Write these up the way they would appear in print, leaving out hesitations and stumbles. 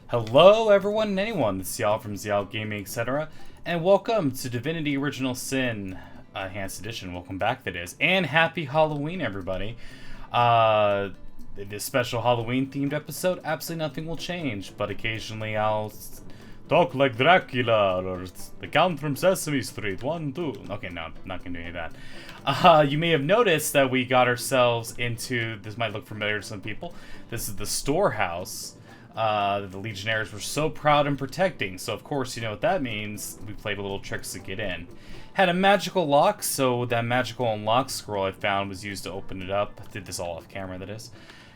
Hello everyone and anyone, this is Ziyal from Ziyal Gaming, etc. And welcome to Divinity Original Sin Enhanced Edition. Welcome back, that is. And happy Halloween, everybody. This special Halloween themed episode, absolutely nothing will change, but occasionally I'll talk like Dracula or the Count from Sesame Street, 1, 2. Okay, no, not gonna do any of that. You may have noticed that we got ourselves into, this might look familiar to some people, this is the storehouse. The Legionnaires were so proud and protecting, so of course you know what that means. We played a little tricks to get in. Had a magical lock, so that magical unlock scroll I found was used to open it up. Did this all off camera, that is.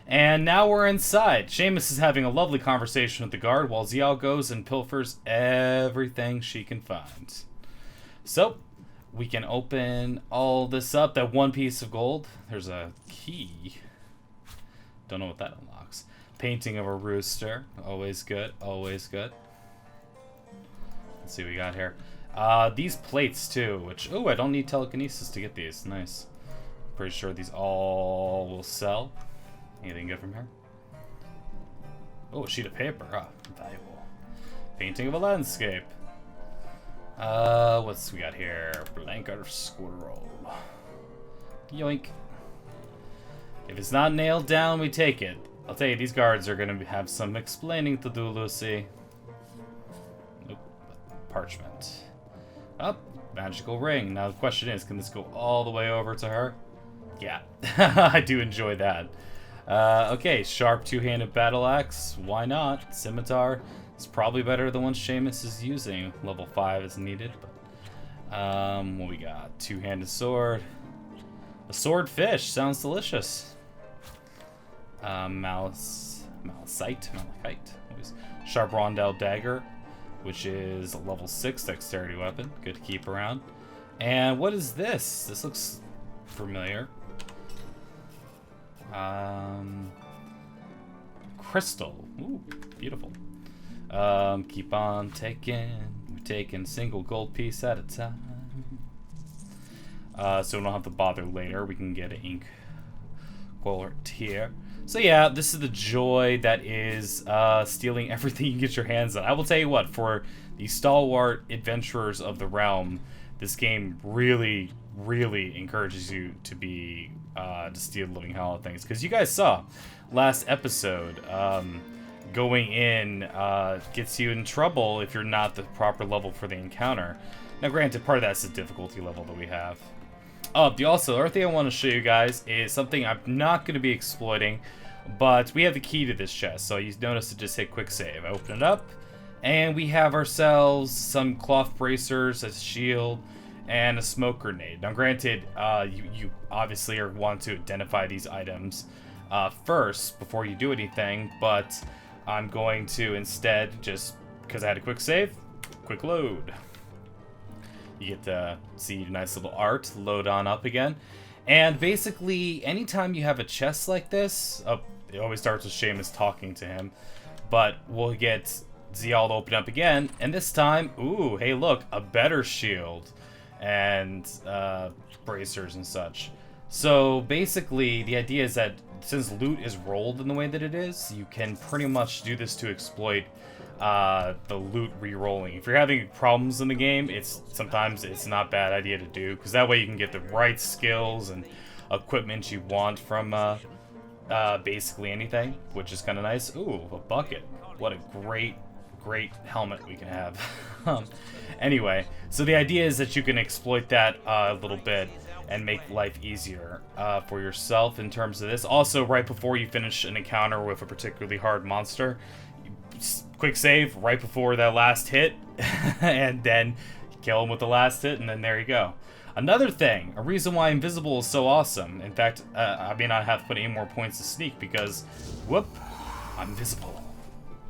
And now we're inside. Seamus is having a lovely conversation with the guard while Ziyal goes and pilfers everything she can find. So, we can open all this up. That one piece of gold. There's a key. Don't know what that unlocks. Painting of a rooster. Always good. Always good. Let's see what we got here. These plates, too. Which, oh, I don't need telekinesis to get these. Nice. Pretty sure these all will sell. Anything good from here? Oh, a sheet of paper. Ah, valuable. Painting of a landscape. What's we got here? Blanker squirrel. Yoink. If it's not nailed down, we take it. I'll tell you, these guards are going to have some explaining to do, Lucy. Nope. Parchment. Oh, magical ring. Now the question is, can this go all the way over to her? Yeah, I do enjoy that. Okay, sharp two-handed battle axe. Why not? Scimitar. It's probably better than one Seamus is using. Level 5 is needed. But, what we got? Two-handed sword. A swordfish. Sounds delicious. Malachite. Sharp rondelle dagger, which is a level 6 dexterity weapon. Good to keep around. And what is this? This looks familiar. Crystal. Ooh, beautiful. Keep on taking. We're taking single gold piece at a time. So we don't have to bother later. We can get an ink quart here. So yeah, this is the joy that is stealing everything you get your hands on. I will tell you what, for the stalwart adventurers of the realm, this game really, really encourages you to be to steal the living hell out of things. Because you guys saw last episode, going in gets you in trouble if you're not the proper level for the encounter. Now granted, part of that's the difficulty level that we have. The other thing I want to show you guys is something I'm not going to be exploiting, but we have the key to this chest. So you notice to just hit Quicksave. I open it up, and we have ourselves some cloth bracers, a shield, and a smoke grenade. Now granted, you obviously want to identify these items first before you do anything, but I'm going to instead, just because I had a quick save, quick load. You get to see nice little art, load on up again. And basically, anytime you have a chest like this, it always starts with Seamus talking to him, but we'll get Ziyal to open up again, and this time, ooh, hey look, a better shield, and bracers and such. So basically, the idea is that since loot is rolled in the way that it is, you can pretty much do this to exploit the loot re-rolling. If you're having problems in the game, sometimes it's not a bad idea to do, because that way you can get the right skills and equipment you want from basically anything, which is kind of nice. Ooh, a bucket. What a great helmet we can have. Anyway, so the idea is that you can exploit that a little bit and make life easier for yourself in terms of this. Also, right before you finish an encounter with a particularly hard monster, quick save right before that last hit, and then kill him with the last hit, and then there you go. Another thing, a reason why invisible is so awesome. In fact, I may not have to put any more points to sneak because, whoop, I'm invisible.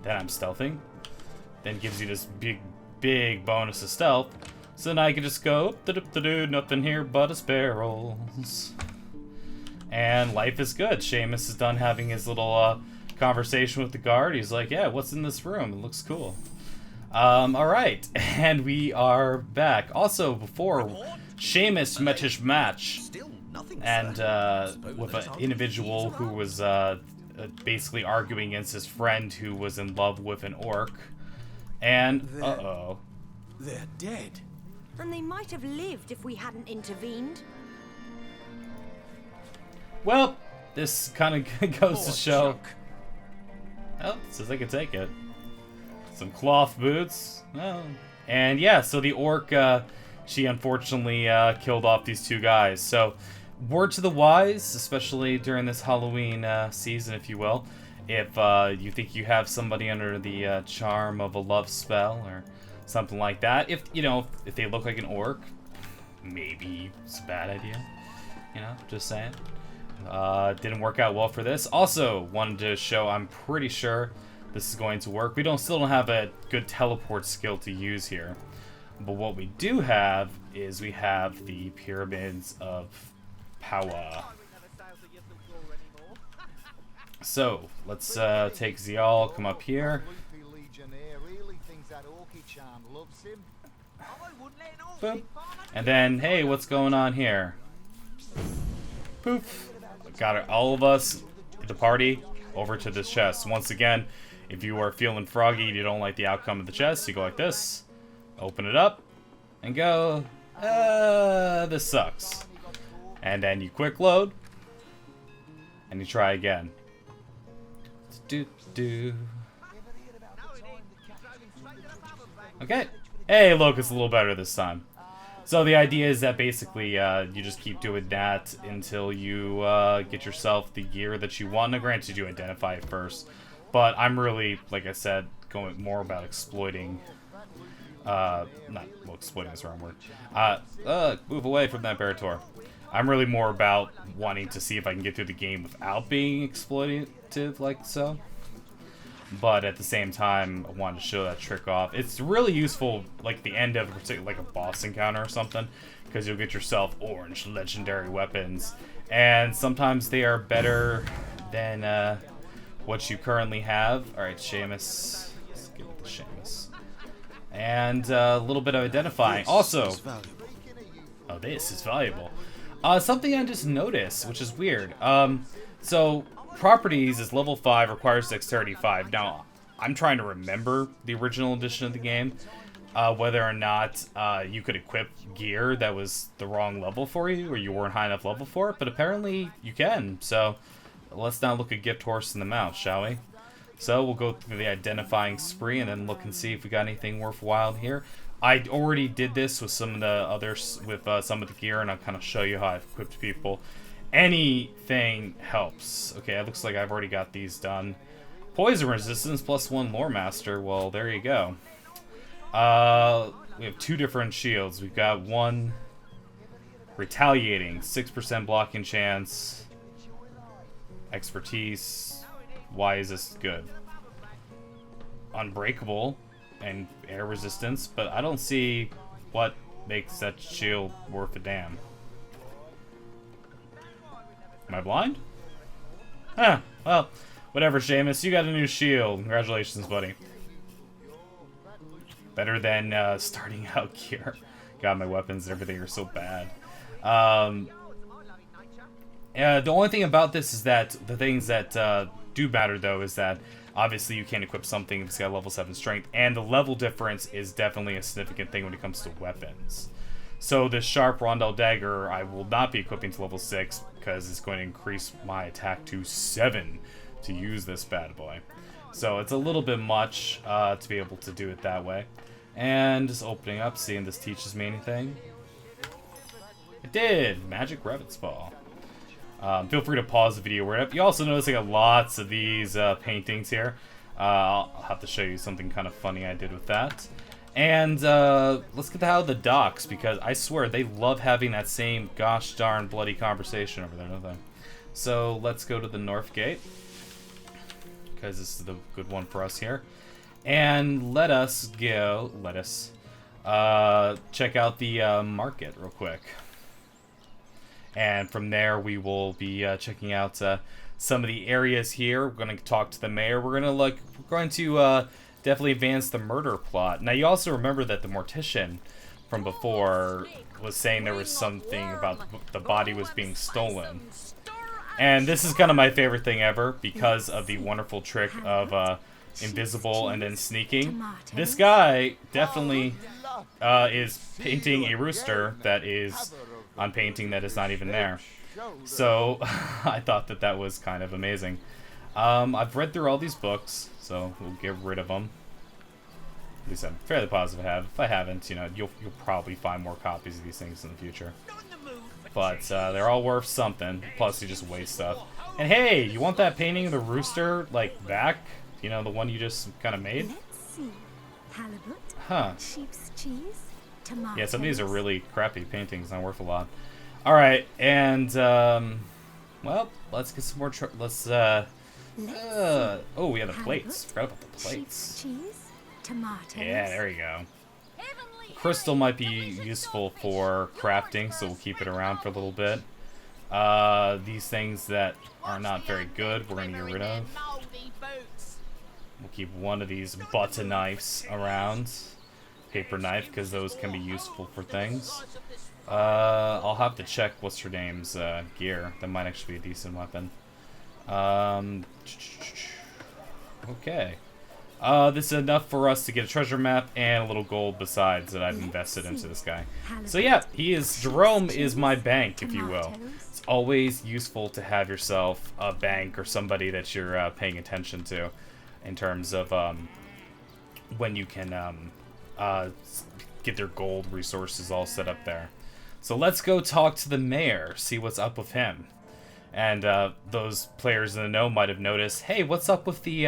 Then I'm stealthing. Then gives you this big bonus of stealth. So now I can just go, nothing here but a sparrows. And life is good. Seamus is done having his little conversation with the guard. He's like, yeah, what's in this room? It looks cool. Alright, and we are back. Also, before Seamus met his match, and with an individual who was basically arguing against his friend who was in love with an orc. And, uh-oh. They're dead. And they might have lived if we hadn't intervened. Well, this kind of goes to show... Oh, says I can take it. Some cloth boots. Oh. And yeah, so the orc, she unfortunately killed off these two guys. So, word to the wise, especially during this Halloween season, if you will. If you think you have somebody under the charm of a love spell or something like that. If, you know, if they look like an orc, maybe it's a bad idea. You know, just saying. Didn't work out well for this. Also, wanted to show, I'm pretty sure this is going to work. We still don't have a good teleport skill to use here. But what we do have is we have the Pyramids of Power. So, let's take Ziyal, come up here. Boop. And then, hey, what's going on here? Poof. Got all of us, the party, over to this chest. Once again, if you are feeling froggy and you don't like the outcome of the chest, you go like this, open it up, and go, this sucks. And then you quick load, and you try again. Okay. Hey, look, it's a little better this time. So the idea is that basically you just keep doing that until you get yourself the gear that you want. Now, granted, you identify it first, but I'm really, like I said, going more about exploiting. Exploiting is the wrong word. Move away from that Barator. I'm really more about wanting to see if I can get through the game without being exploitative, like so. But at the same time, I wanted to show that trick off. It's really useful, like the end of a particular, like a boss encounter or something, because you'll get yourself orange legendary weapons, and sometimes they are better than what you currently have. All right, Seamus, let's give it to Seamus, and a little bit of identifying. Also, oh, this is valuable. Something I just noticed, which is weird. So. Properties is level 5, requires dexterity 5. Now, I'm trying to remember the original edition of the game, whether or not you could equip gear that was the wrong level for you, or you weren't high enough level for it, but apparently you can. So, let's now look at Gift Horse in the Mouth, shall we? So, we'll go through the identifying spree and then look and see if we got anything worthwhile here. I already did this with some of the others, with some of the gear, and I'll kind of show you how I've equipped people. Anything helps. Okay, it looks like I've already got these done. Poison resistance +1 lore master. Well, there you go. We have 2 different shields. We've got one retaliating, 6% blocking chance. Expertise. Why is this good? Unbreakable and air resistance, but I don't see what makes that shield worth a damn. Am I blind? Huh, well, whatever, Seamus. You got a new shield. Congratulations, buddy. Better than starting out gear. God, my weapons and everything are so bad. The only thing about this is that the things that do matter, though, is that obviously you can't equip something if it's got level 7 strength, and the level difference is definitely a significant thing when it comes to weapons. So the sharp rondel dagger I will not be equipping to level 6 because it's going to increase my attack to 7 to use this bad boy. So it's a little bit much to be able to do it that way. And just opening up, seeing this teaches me anything. It did! Magic Rabbit's Ball. Feel free to pause the video. You also notice I got lots of these paintings here. I'll have to show you something kind of funny I did with that. And let's get out of the docks, because I swear they love having that same gosh darn bloody conversation over there, don't they? So let's go to the north gate, because this is the good one for us here. And let us check out the market real quick. And from there we will be checking out some of the areas here. We're going to talk to the mayor. We're going to definitely advance the murder plot. Now, you also remember that the mortician from before was saying there was something about the body was being stolen. And this is kind of my favorite thing ever because of the wonderful trick of invisible and then sneaking. This guy definitely is painting a rooster that is on painting that is not even there. So I thought that that was kind of amazing. I've read through all these books, so we'll get rid of them. At least I'm fairly positive I have. If I haven't, you know, you'll probably find more copies of these things in the future. But they're all worth something. Plus, you just waste stuff. And hey, you want that painting of the rooster, like, back? You know, the one you just kind of made? Let's see. Halibut, Huh. sheep's cheese, tomatoes. Yeah, some of these are really crappy paintings, not worth a lot. Alright, and, well, let's get some more, oh, we have the plates. Forgot about the plates. Sheep's cheese, tomatoes. Yeah, there you go. Crystal might be useful for crafting, so we'll keep it around for a little bit. These things that are not very good, we're going to get rid of. We'll keep one of these butter knives around. Paper knife, because those can be useful for things. I'll have to check what's her name's gear. That might actually be a decent weapon. Okay. This is enough for us to get a treasure map and a little gold besides that I've invested into this guy. So yeah, Jerome is my bank, if you will. It's always useful to have yourself a bank or somebody that you're paying attention to in terms of when you can get their gold resources all set up there. So let's go talk to the mayor, see what's up with him. And those players in the know might have noticed, hey, what's up with the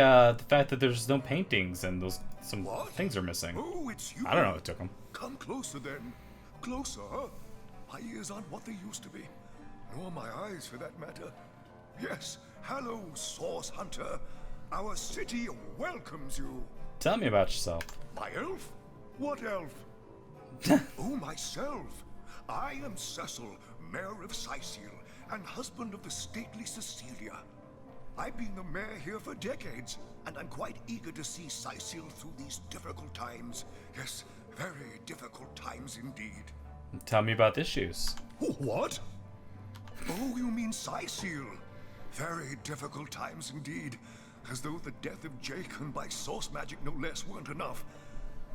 fact that there's no paintings and some things are missing? Oh, it's you. I don't know what took them. Come closer then. Closer. My ears aren't what they used to be. Nor my eyes, for that matter. Yes, hello, Source Hunter. Our city welcomes you. Tell me about yourself. My elf? What elf? Oh, myself. I am Cecil, Mayor of Cyseal, and husband of the stately Cecilia. I've been the mayor here for decades, and I'm quite eager to see Cyseal through these difficult times. Yes, very difficult times indeed. Tell me about the issues. What? Oh, you mean Cyseal. Very difficult times indeed. As though the death of Jake, and by source magic no less, weren't enough.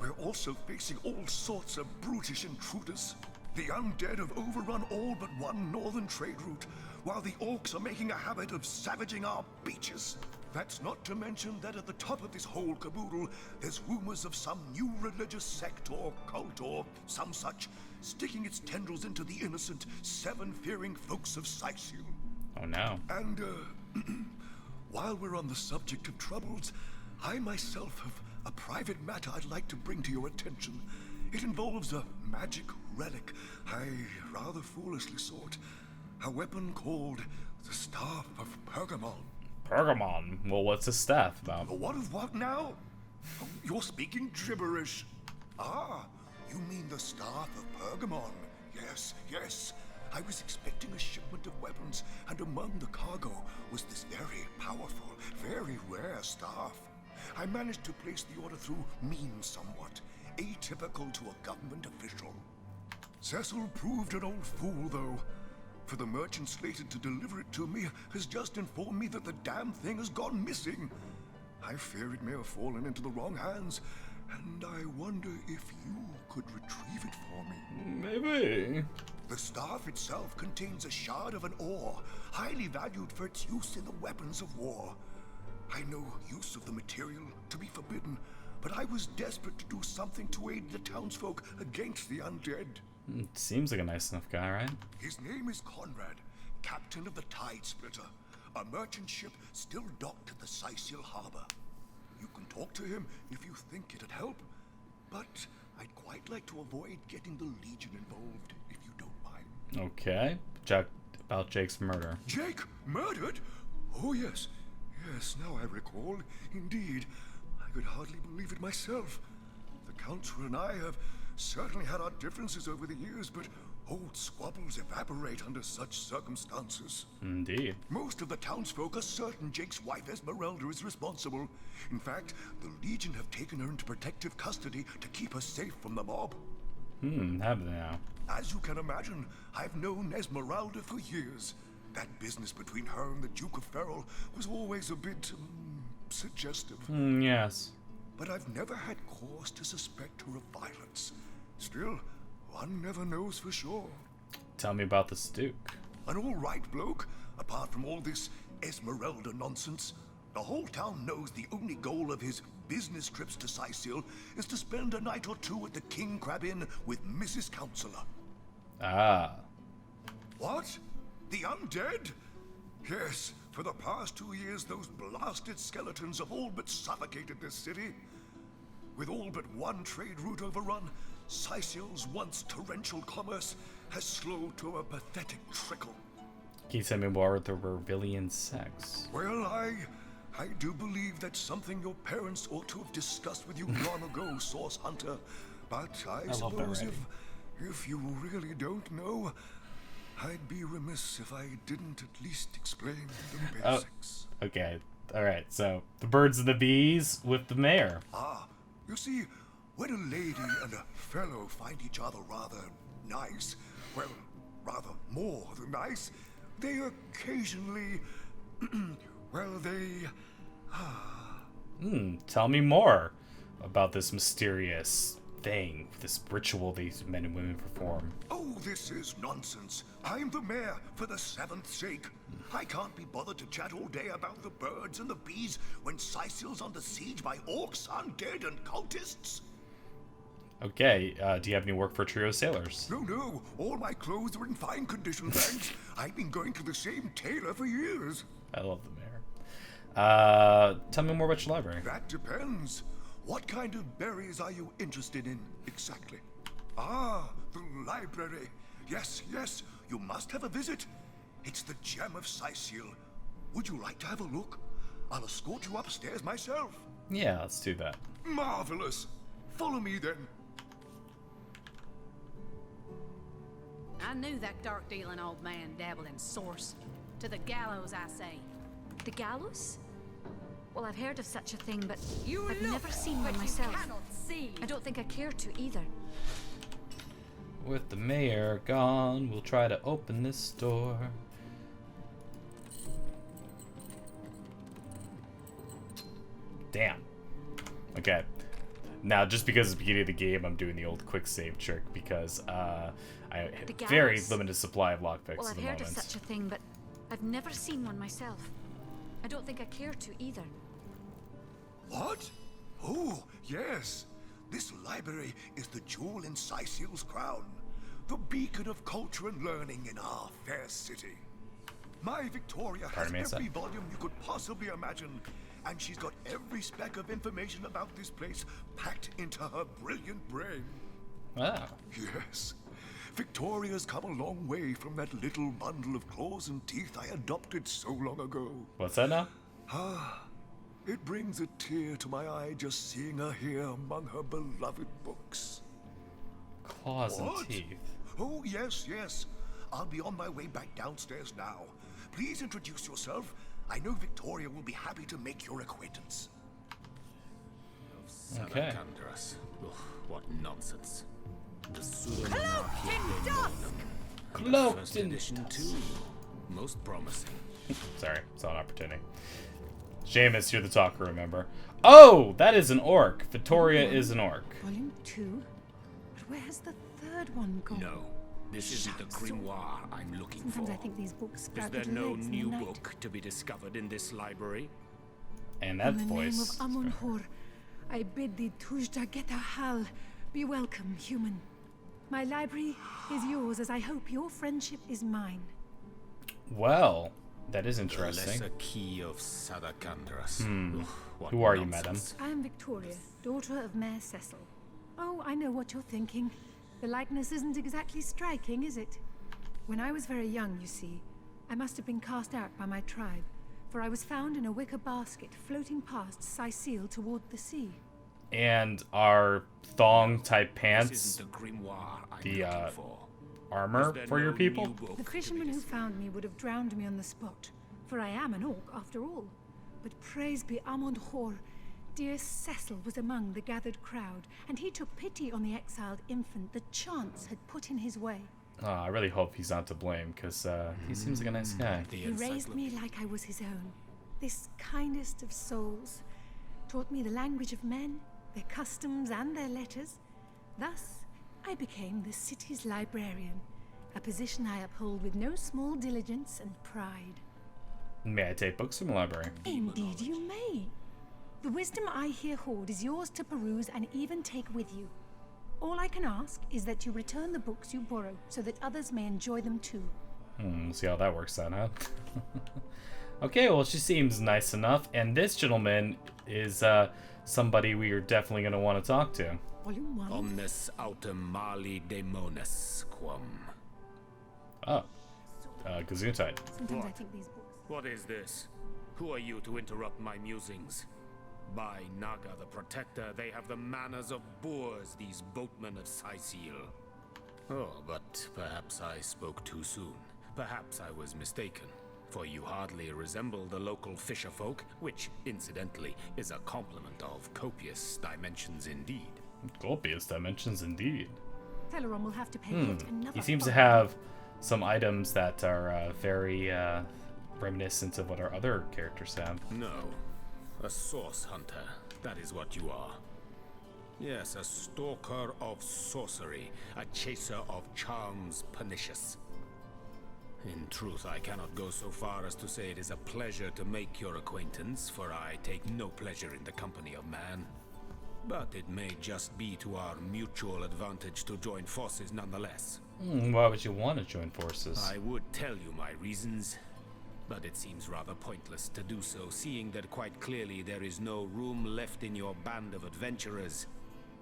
We're also facing all sorts of brutish intruders. The undead have overrun all but one northern trade route, while the orcs are making a habit of savaging our beaches. That's not to mention that at the top of this whole caboodle, there's rumors of some new religious sect or cult or some such, sticking its tendrils into the innocent, seven-fearing folks of Cyseal. Oh no. And, while we're on the subject of troubles, I myself have a private matter I'd like to bring to your attention. It involves a magic relic I rather foolishly sought. A weapon called the Staff of Pergamon. Pergamon? Well, what's the staff about? What of what now? Oh, you're speaking gibberish. Ah, you mean the Staff of Pergamon. Yes, yes. I was expecting a shipment of weapons, and among the cargo was this very powerful, very rare staff. I managed to place the order through means somewhat, atypical to a government official. Cecil proved an old fool, though, for the merchant slated to deliver it to me has just informed me that the damn thing has gone missing. I fear it may have fallen into the wrong hands, and I wonder if you could retrieve it for me. Maybe. The staff itself contains a shard of an ore, highly valued for its use in the weapons of war. I know use of the material to be forbidden, but I was desperate to do something to aid the townsfolk against the undead. Seems like a nice enough guy, right? His name is Conrad, captain of the Tide Splitter, a merchant ship still docked at the Cyseal harbor. You can talk to him if you think it'd help, but I'd quite like to avoid getting the Legion involved, if you don't mind. Okay. About Jake's murder. Jake? Murdered? Oh, yes. Yes, now I recall. Indeed. I could hardly believe it myself. The Council and I have certainly had our differences over the years, but old squabbles evaporate under such circumstances. Indeed. Most of the townsfolk are certain Jake's wife Esmeralda is responsible. In fact, the Legion have taken her into protective custody to keep her safe from the mob. Have they now? As you can imagine, I've known Esmeralda for years. that business between her and the Duke of Ferrol was always a bit suggestive. Yes. But I've never had cause to suspect her of violence. Still, one never knows for sure. Tell me about this Duke. An all right bloke, apart from all this Esmeralda nonsense. The whole town knows the only goal of his business trips to Cyseal is to spend a night or two at the King Crab Inn with Mrs. Counselor. Ah. What? The undead? Yes, for the past 2 years those blasted skeletons have all but suffocated this city. With all but one trade route overrun, Cyseal's once torrential commerce has slowed to a pathetic trickle. Can you tell me more about the Vervillian sex? Well, I do believe that's something your parents ought to have discussed with you long ago, Source Hunter. But I suppose if you really don't know, I'd be remiss if I didn't at least explain the basics. Okay. Alright, so the birds and the bees with the mayor. Ah, you see, when a lady and a fellow find each other rather nice, well, rather more than nice, they occasionally, well, they... Tell me more about this mysterious thing, this ritual these men and women perform. Oh, this is nonsense. I'm the mayor for the 7th sake. I can't be bothered to chat all day about the birds and the bees when Cyseal's under siege by orcs, undead, and cultists. Okay, do you have any work for trio sailors? No, all my clothes are in fine condition, thanks. I've been going to the same tailor for years. I love the mayor. Tell me more about your library. That depends. What kind of berries are you interested in, exactly? Ah, the library. Yes, you must have a visit. It's the gem of Cyseal. Would you like to have a look? I'll escort you upstairs myself. Yeah, let's do that. Marvelous. Follow me then. I knew that dark-dealing old man dabbled in source. To the gallows, I say. The gallows? Well, I've heard of such a thing, but You I've look, never seen but one myself. You cannot see. I don't think I care to either. With the mayor gone, we'll try to open this door. Damn. Okay. Now, just because it's the beginning of the game, I'm doing the old quick save trick because I have a very limited supply of lockpicks Well, at I've the heard moment. of such a thing, but I've never seen one myself. I don't think I care to either. What? Oh, yes. This library is the jewel in Cyseal's crown. The beacon of culture and learning in our fair city. My Victoria has every volume you could possibly imagine, and she's got every speck of information about this place packed into her brilliant brain. Ah. Yes. Victoria's come a long way from that little bundle of claws and teeth I adopted so long ago. What's that now? It brings a tear to my eye just seeing her here among her beloved books. Claws and teeth. Oh, yes. I'll be on my way back downstairs now. Please introduce yourself. I know Victoria will be happy to make your acquaintance. Okay. Ugh, what nonsense. The Cloaked in dusk! Cloaked first in edition too. Most promising. Sorry, saw an opportunity. Seamus, you're the talker, remember? Oh, that is an orc. Victoria is an orc. Volume 2? But where's the third one gone? No, this isn't the grimoire I'm looking Sometimes for. I think these books Is sprout there little no eggs in the new night. book to be discovered in this library? And that In the voice. name of Amun-Hor, I bid thee Tujda Getahal, be welcome, human. My library is yours, as I hope your friendship is mine. Well, that is The interesting. lesser key of Sadakandras. Ugh, what Who are you, madam? nonsense. I am Victoria, daughter of Mayor Cyseal. Oh, I know what you're thinking. The likeness isn't exactly striking, is it? When I was very young, you see, I must have been cast out by my tribe, for I was found in a wicker basket floating past Cyseal toward the sea. And our thong-type This pants, isn't the grimoire I'm the, looking for. armor Is there for your no people? new book The to be fisherman who discovered? found me would have drowned me on the spot, for I am an orc after all. But praise be Amun-Hor, dear Cecil was among the gathered crowd, and he took pity on the exiled infant that chance had put in his way. Oh, I really hope he's not to blame, because he seems like a nice guy. He raised me like I was his own. This kindest of souls. Taught me the language of men, their customs and their letters. Thus, I became the city's librarian. A position I uphold with no small diligence and pride. May I take books from the library? Indeed you may. The wisdom I here hoard is yours to peruse and even take with you. All I can ask is that you return the books you borrow so that others may enjoy them too. We'll see how that works out, huh? Okay, well, she seems nice enough, and this gentleman is somebody we are definitely going to want to talk to. Volume 1. Omnes autem mali daemonis quam. Oh, Gesundheit. Sometimes I What? think these books... What is this? Who are you to interrupt my musings? By Naga the Protector, they have the manners of boors, these boatmen of Cyseal. Oh, but perhaps I spoke too soon. Perhaps I was mistaken, for you hardly resemble the local fisherfolk, which, incidentally, is a compliment of copious dimensions indeed. Copious dimensions indeed. Teleron will have to pay yet another He seems to fine. have some items that are very reminiscent of what our other characters have. No, a source hunter, that is what you are. Yes, a stalker of sorcery, a chaser of charms pernicious. In truth, I cannot go so far as to say it is a pleasure to make your acquaintance, for I take no pleasure in the company of man. But it may just be to our mutual advantage to join forces nonetheless. Why would you want to join forces? I would tell you my reasons, but it seems rather pointless to do so, seeing that quite clearly there is no room left in your band of adventurers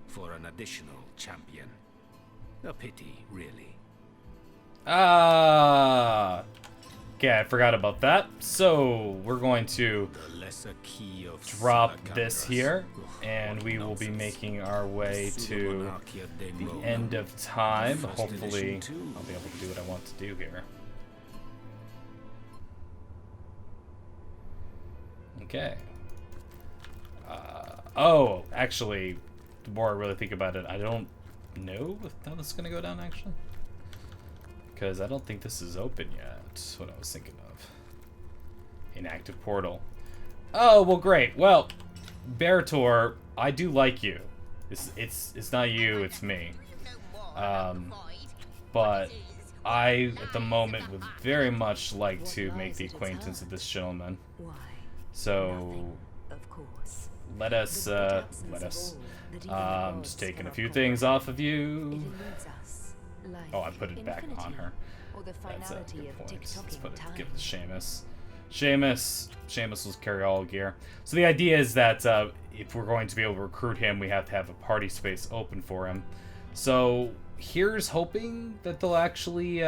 for an additional champion. A pity, really. Ah! Okay, I forgot about that. So, we're going to The lesser key of drop this Salacandras. here, Ugh, and what we will be nonsense. making our way to Pseudo-monarchia de the Mono. end of time. First Hopefully, edition too. I'll be able to do what I want to do here. Okay. Oh, actually, the more I really think about it, I don't know how this is going to go down, actually. Because I don't think this is open yet. That's what I was thinking of. Inactive portal. Oh, well, great. Well, Barator, I do like you. It's not you, it's me. But I, at the moment, would very much like to make the acquaintance of this gentleman. So, let us, just taking a few things off of you. Oh, I put it back on her. That's a good point. Let's put it, give it to Seamus. Seamus will carry all gear. So the idea is that if we're going to be able to recruit him, we have to have a party space open for him. So here's hoping that they'll actually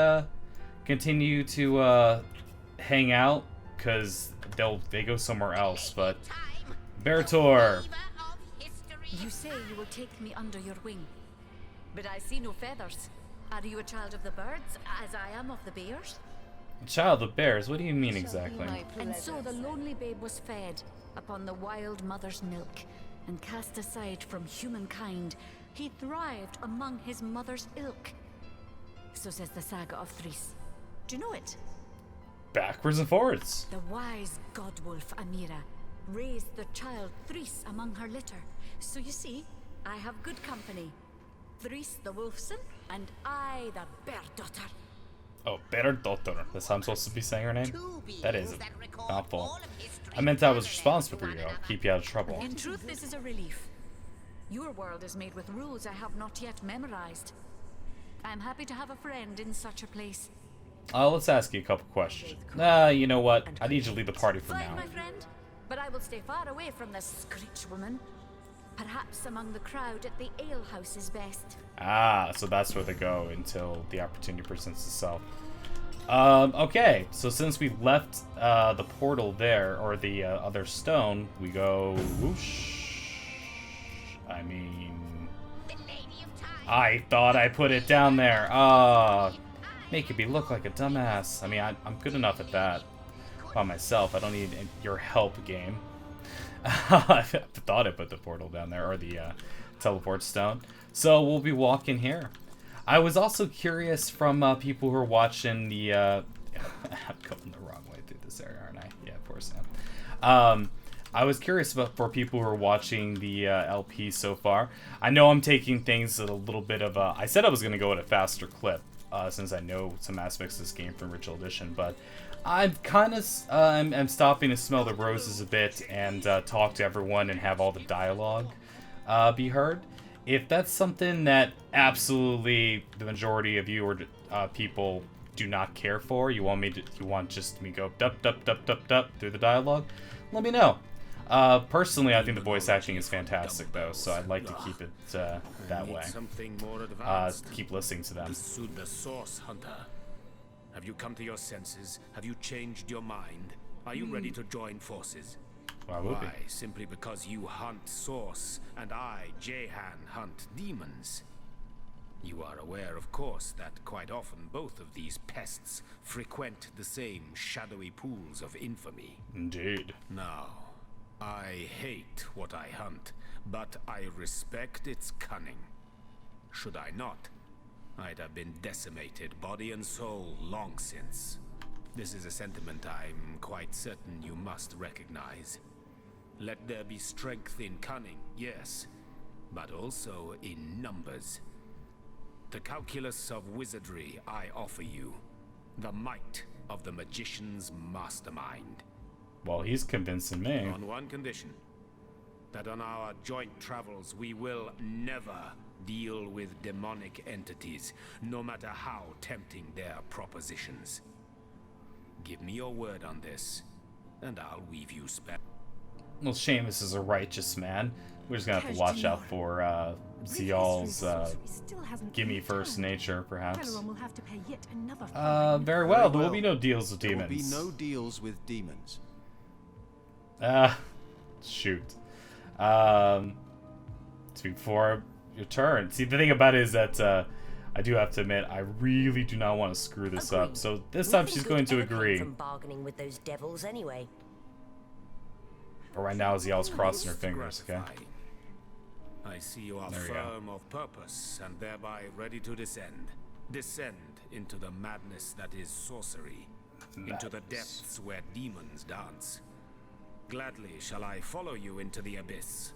continue to hang out, because they go somewhere else. But Barator, You say you will take me under your wing, but I see no feathers. Are you a child of the birds, as I am of the bears? child of bears. What do you mean exactly? And so the lonely babe was fed upon the wild mother's milk, and cast aside from humankind, he thrived among his mother's ilk. So says the saga of Threes. Do you know it? Backwards and forwards. The wise godwolf Amira raised the child Threes among her litter. So you see, I have good company. Threes the wolfson, and I the bear daughter. Oh, better daughter. That's how I'm supposed to be saying her name? That is a mouthful. I meant I was responsible for you. I'll keep you out of trouble. In truth, this is a relief. Your world is made with rules I have not yet memorized. I am happy to have a friend in such a place. Let's ask you a couple questions. You know what? I need you to leave the party for Fine, now. my friend, but I will stay far away from this screech woman. Perhaps among the crowd at the alehouse is best. Ah, so that's where they go until the opportunity presents itself. Okay, so since we left the portal there, or the other stone, we go whoosh. I mean, I thought I put it down there. Making me look like a dumbass. I mean, I'm good enough at that by myself. I don't need your help, game. I thought I put the portal down there, or the teleport stone. So we'll be walking here. I was also curious from people who are watching the. I'm going the wrong way through this area, aren't I? Yeah, of course I am. I was curious about for people who are watching the LP so far. I know I'm taking things at a little bit of a. I said I was going to go at a faster clip since I know some aspects of this game from Ritual Edition, but I'm kind of I'm stopping to smell the roses a bit and talk to everyone and have all the dialogue be heard. If that's something that absolutely the majority of you or people do not care for, you want just me go dup dup dup dup dup through the dialogue, let me know. Personally, I think the voice acting is fantastic, though, so I'd like to keep it that way. Keep listening to them. The source, Hunter. Have you come to your senses? Have you changed your mind? Are you ready to join forces? Why? Simply because you hunt Source, and I, Jehan, hunt demons. You are aware, of course, that quite often both of these pests frequent the same shadowy pools of infamy. Indeed. Now, I hate what I hunt, but I respect its cunning. Should I not, I'd have been decimated, body and soul, long since. This is a sentiment I'm quite certain you must recognize. Let there be strength in cunning, yes, but also in numbers. The calculus of wizardry I offer you, the might of the magician's mastermind. Well, he's convincing me. On one condition, that on our joint travels we will never deal with demonic entities, no matter how tempting their propositions. Give me your word on this, and I'll weave you spell. Well, Seamus is a righteous man. We're just gonna have to watch out for Ziyal's gimme first nature, perhaps. Very well. There will be no deals with demons. There will be no deals with demons. Shoot. It's before your turn. See, the thing about it is that I do have to admit, I really do not want to screw this up. So this time she's going to agree. From bargaining with those devils anyway. But right now, Ziyal's crossing her fingers, okay? I see you are firm of purpose and thereby ready to descend. Descend into the madness that is sorcery. Into the depths where demons dance. Gladly shall I follow you into the abyss.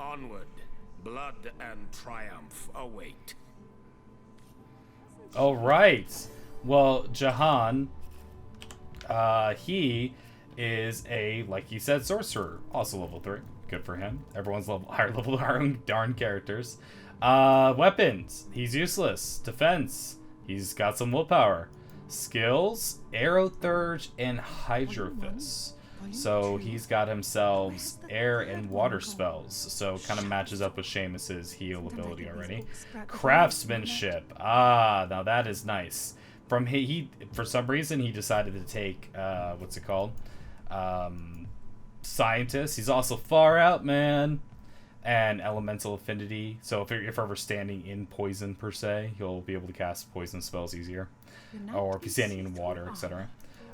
Onward, blood and triumph await. All right. Well, Jahan, he is a, like you said, sorcerer. Also level 3. Good for him. Everyone's higher level than our own darn characters. Weapons. He's useless. Defense. He's got some willpower. Skills. Arrow Thurge and Hydrophus. So he's got himself air and water spells. So kind of matches up with Seamus's heal ability already. Craftsmanship. Now that is nice. From he for some reason he decided to take what's it called? Scientist. He's also far out, man. And elemental affinity. So if you're ever standing in poison per se, you'll be able to cast poison spells easier. Or if you're standing in water, etc.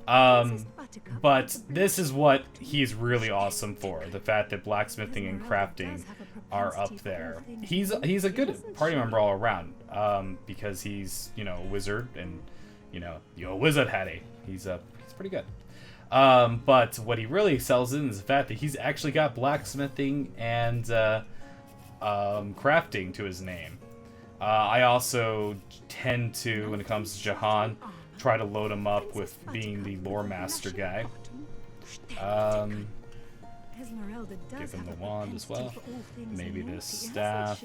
But this is what he's really awesome for. The fact that blacksmithing and crafting are up there. He's a good party member all around. Because he's, you know, a wizard and, you know, a wizard Hattie. He's pretty good. But what he really excels in is the fact that he's actually got blacksmithing and crafting to his name. I also tend to, when it comes to Jahan, try to load him up with being the lore master guy. Give him the wand as well. Maybe this staff.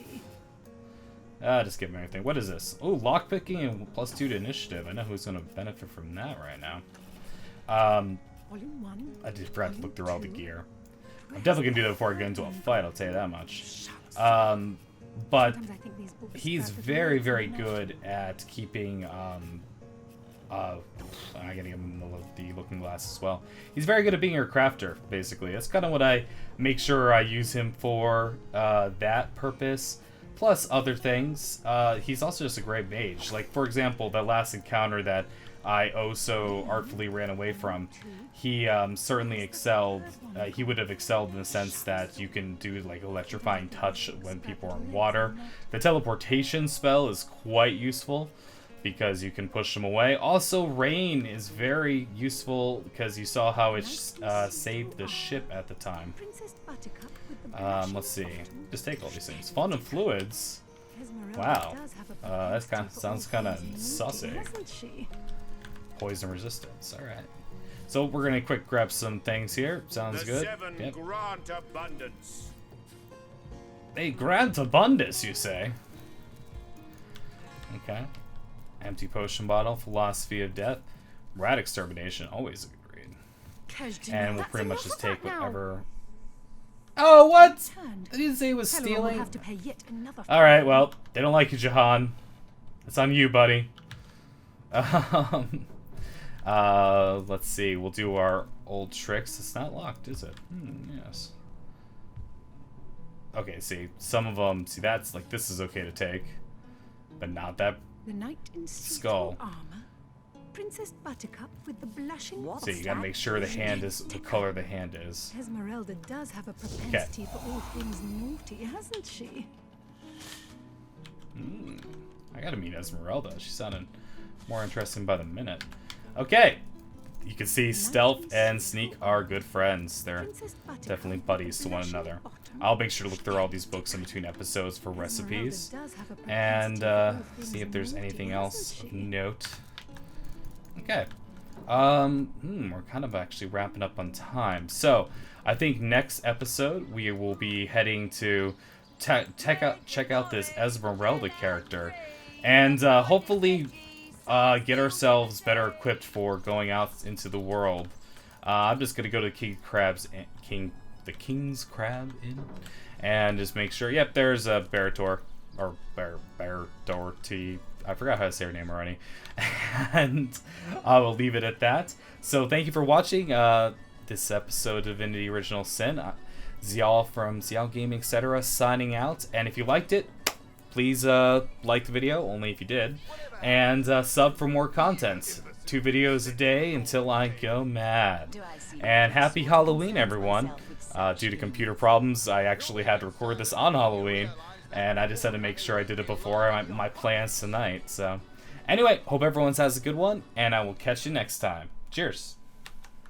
Just give him everything. What is this? Oh, lockpicking and +2 to initiative. I know who's going to benefit from that right now. I just forgot to look through all the gear. I'm definitely going to do that before I get into a fight, I'll tell you that much. But he's very, very good at keeping... I'm gonna give him the looking glass as well. He's very good at being a crafter, basically. That's kind of what I make sure I use him for, that purpose. Plus other things. He's also just a great mage. Like, for example, that last encounter that I oh so artfully ran away from. He certainly excelled. He would have excelled in the sense that you can do like electrifying touch when people are in water. The teleportation spell is quite useful because you can push them away. Also, rain is very useful because you saw how it saved the ship at the time. Let's see. Just take all these things. Fun and fluids. Wow. That sounds kind of sussy. Poison resistance. All right. So we're gonna quick grab some things here. Sounds good. Yep. Grant abundance. They grant abundance, you say? Okay. Empty potion bottle. Philosophy of death. Rat extermination. Always a good read. And we'll pretty much just take whatever. Oh, what? I didn't say it was stealing. All right. Well, they don't like you, Jahan. It's on you, buddy. Let's see. We'll do our old tricks. It's not locked, is it? Yes. Okay, see. Some of them... See, that's like... This is okay to take. But not that the knight in skull. Armor. Princess Buttercup with the blushing... So you gotta make sure the hand is... The color the hand is. Esmeralda does have a propensity for all things naughty, hasn't she? I gotta meet Esmeralda. She sounded more interesting by the minute. Okay. You can see stealth and sneak are good friends. They're definitely buddies to one another. I'll make sure to look through all these books in between episodes for recipes. And see if there's anything else of note. Okay. We're kind of actually wrapping up on time. So, I think next episode we will be heading to check out this Esmeralda character. And hopefully get ourselves better equipped for going out into the world. I'm just gonna go to the King's Crab Inn, and just make sure. Yep, there's a Barator or Barator. I forgot how to say her name already, and I will leave it at that. So thank you for watching this episode of Divinity Original Sin. Ziyal from Ziyal Gaming, etc. signing out. And if you liked it, please like the video, only if you did, and sub for more content. 2 videos a day until I go mad. And happy Halloween, everyone. Due to computer problems, I actually had to record this on Halloween, and I just had to make sure I did it before my plans tonight. So, anyway, hope everyone has a good one, and I will catch you next time. Cheers.